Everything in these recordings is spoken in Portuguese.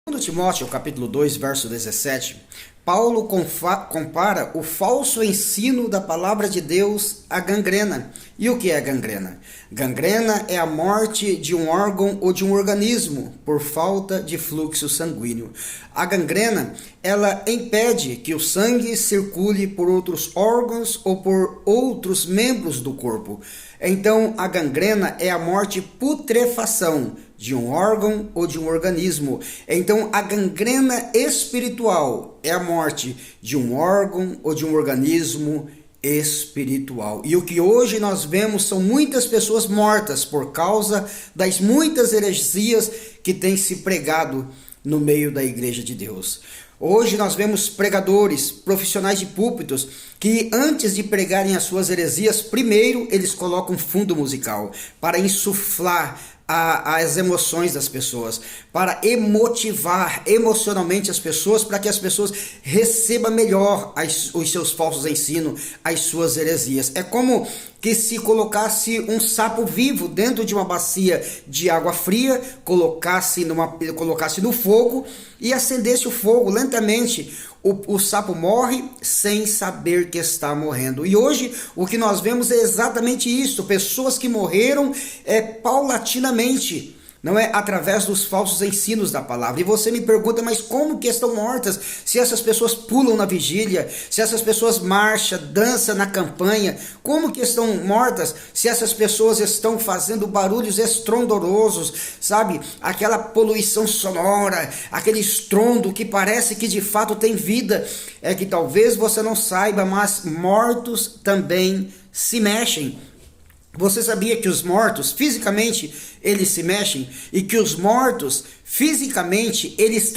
Segundo Timóteo, capítulo 2, verso 17, Paulo compara o falso ensino da palavra de Deus à gangrena. E o que é gangrena? Gangrena é a morte de um órgão ou de um organismo por falta de fluxo sanguíneo. A gangrena, ela impede que o sangue circule por outros órgãos ou por outros membros do corpo. Então, a gangrena é a morte putrefação de um órgão ou de um organismo. Então, a gangrena espiritual é a morte de um órgão ou de um organismo espiritual. E o que hoje nós vemos são muitas pessoas mortas por causa das muitas heresias que têm se pregado no meio da igreja de Deus. Hoje nós vemos pregadores, profissionais de púlpitos, que antes de pregarem as suas heresias, primeiro eles colocam fundo musical para insuflar as emoções das pessoas, para emotivar emocionalmente as pessoas, para que as pessoas recebam melhor os seus falsos ensinos, as suas heresias. É como que se colocasse um sapo vivo dentro de uma bacia de água fria, colocasse no fogo e acendesse o fogo lentamente. O sapo morre sem saber que está morrendo. E hoje o que nós vemos é exatamente isso. Pessoas que morreram paulatinamente, não é? Através dos falsos ensinos da palavra. E você me pergunta, mas como que estão mortas? Se essas pessoas pulam na vigília, se essas pessoas marcham, dançam na campanha, como que estão mortas? Se essas pessoas estão fazendo barulhos estrondorosos, sabe? Aquela poluição sonora, aquele estrondo que parece que de fato tem vida. É que talvez você não saiba, mas mortos também se mexem. Você sabia que os mortos, fisicamente, eles se mexem? E que os mortos, fisicamente, eles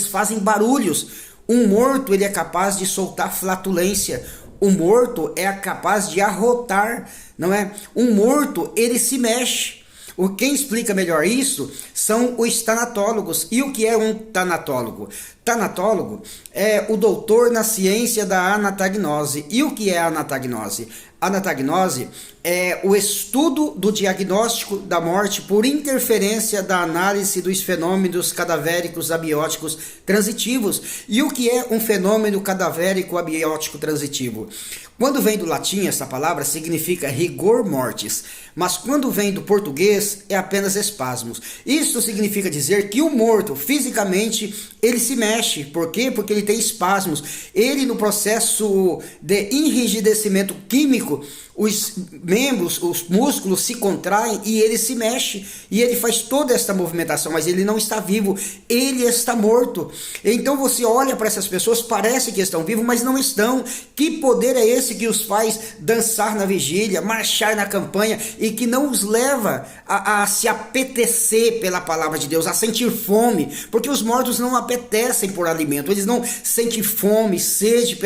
fazem barulhos. Um morto, ele é capaz de soltar flatulência. O morto é capaz de arrotar, não é? Um morto, ele se mexe. Quem explica melhor isso são os tanatólogos. E o que é um tanatólogo? Tanatólogo é o doutor na ciência da anatagnose. E o que é a anatagnose? A anatagnose é o estudo do diagnóstico da morte por interferência da análise dos fenômenos cadavéricos abióticos transitivos. E o que é um fenômeno cadavérico abiótico transitivo? Quando vem do latim, essa palavra significa rigor mortis, mas quando vem do português é apenas espasmos. Isso significa dizer que o morto, fisicamente, ele se mexe. Por quê? Porque ele tem espasmos. Ele, no processo de enrijecimento químico, os membros, os músculos se contraem e ele se mexe. E ele faz toda esta movimentação, mas ele não está vivo, ele está morto. Então você olha para essas pessoas, parece que estão vivos, mas não estão. Que poder é esse que os faz dançar na vigília, marchar na campanha e que não os leva a se apetecer pela palavra de Deus, a sentir fome? Porque os mortos não apetecem por alimento, eles não sentem fome, sede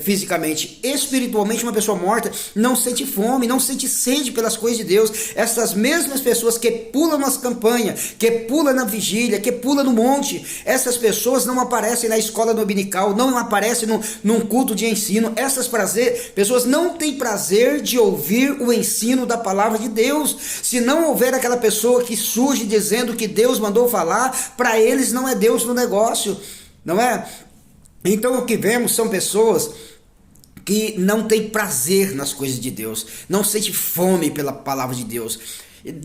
fisicamente. Espiritualmente, uma pessoa morta não sente fome, não sente sede pelas coisas de Deus. Essas mesmas pessoas que pulam nas campanhas, que pulam na vigília, que pulam no monte, essas pessoas não aparecem na escola dominical, não aparecem num culto de ensino. Essas pessoas não têm prazer de ouvir o ensino da palavra de Deus. Se não houver aquela pessoa que surge dizendo que Deus mandou falar, para eles não é Deus no negócio, não é? Então o que vemos são pessoas que não tem prazer nas coisas de Deus, não sente fome pela palavra de Deus,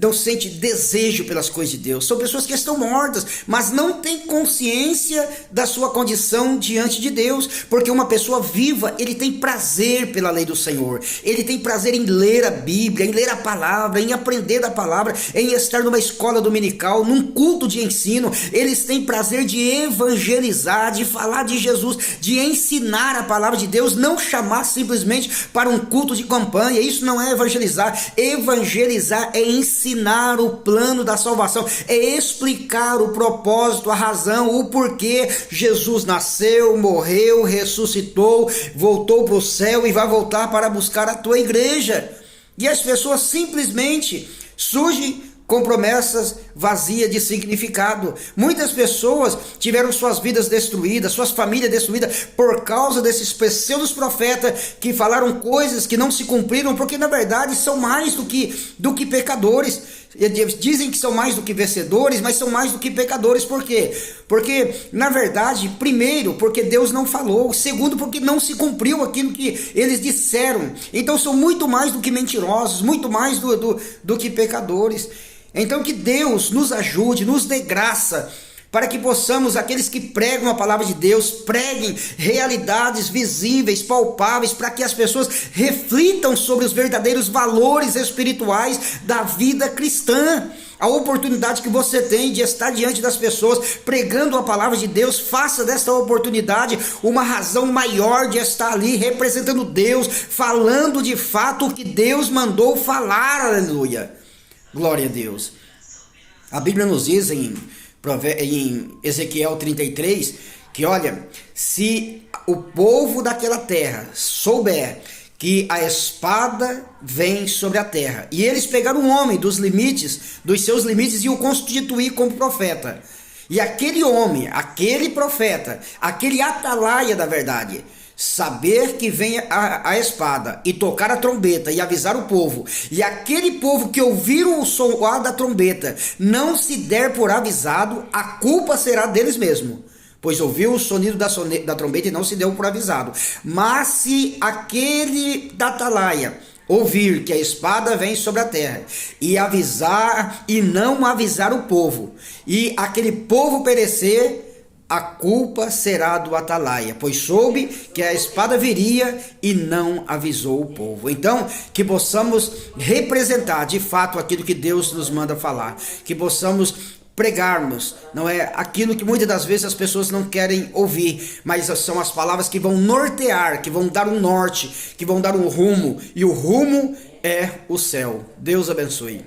não sente desejo pelas coisas de Deus. São pessoas que estão mortas, mas não têm consciência da sua condição diante de Deus, porque uma pessoa viva, ele tem prazer pela lei do Senhor, ele tem prazer em ler a Bíblia, em ler a palavra, em aprender da palavra, em estar numa escola dominical, num culto de ensino. Eles têm prazer de evangelizar, de falar de Jesus, de ensinar a palavra de Deus, não chamar simplesmente para um culto de campanha. Isso não é evangelizar. Evangelizar é ensinar o plano da salvação, é explicar o propósito, a razão, o porquê Jesus nasceu, morreu, ressuscitou, voltou para o céu e vai voltar para buscar a tua igreja. E as pessoas simplesmente surgem com promessas vazias de significado. Muitas pessoas tiveram suas vidas destruídas, suas famílias destruídas por causa desses pseudos profetas que falaram coisas que não se cumpriram, porque na verdade são mais do que pecadores. dizem que são mais do que vencedores, mas são mais do que pecadores. Por quê? Porque, na verdade, primeiro, porque Deus não falou. Segundo, porque não se cumpriu aquilo que eles disseram. Então são muito mais do que mentirosos, muito mais do que pecadores. Então que Deus nos ajude, nos dê graça, para que possamos, aqueles que pregam a palavra de Deus, preguem realidades visíveis, palpáveis, para que as pessoas reflitam sobre os verdadeiros valores espirituais da vida cristã. A oportunidade que você tem de estar diante das pessoas, pregando a palavra de Deus, faça desta oportunidade uma razão maior de estar ali, representando Deus, falando de fato o que Deus mandou falar, aleluia. Glória a Deus. A Bíblia nos diz em Ezequiel 33, que olha, se o povo daquela terra souber que a espada vem sobre a terra, e eles pegaram um homem dos seus limites, e o constituir como profeta, e aquele homem, aquele profeta, aquele atalaia da verdade, saber que vem a espada e tocar a trombeta e avisar o povo, e aquele povo que ouviram o soar da trombeta não se der por avisado, a culpa será deles mesmos, pois ouviu o sonido da trombeta e não se deu por avisado. Mas se aquele da atalaia ouvir que a espada vem sobre a terra e avisar e não avisar o povo, e aquele povo perecer, a culpa será do atalaia, pois soube que a espada viria e não avisou o povo. Então, que possamos representar de fato aquilo que Deus nos manda falar, que possamos pregarmos, não é aquilo que muitas das vezes as pessoas não querem ouvir, mas são as palavras que vão nortear, que vão dar um norte, que vão dar um rumo, e o rumo é o céu. Deus abençoe.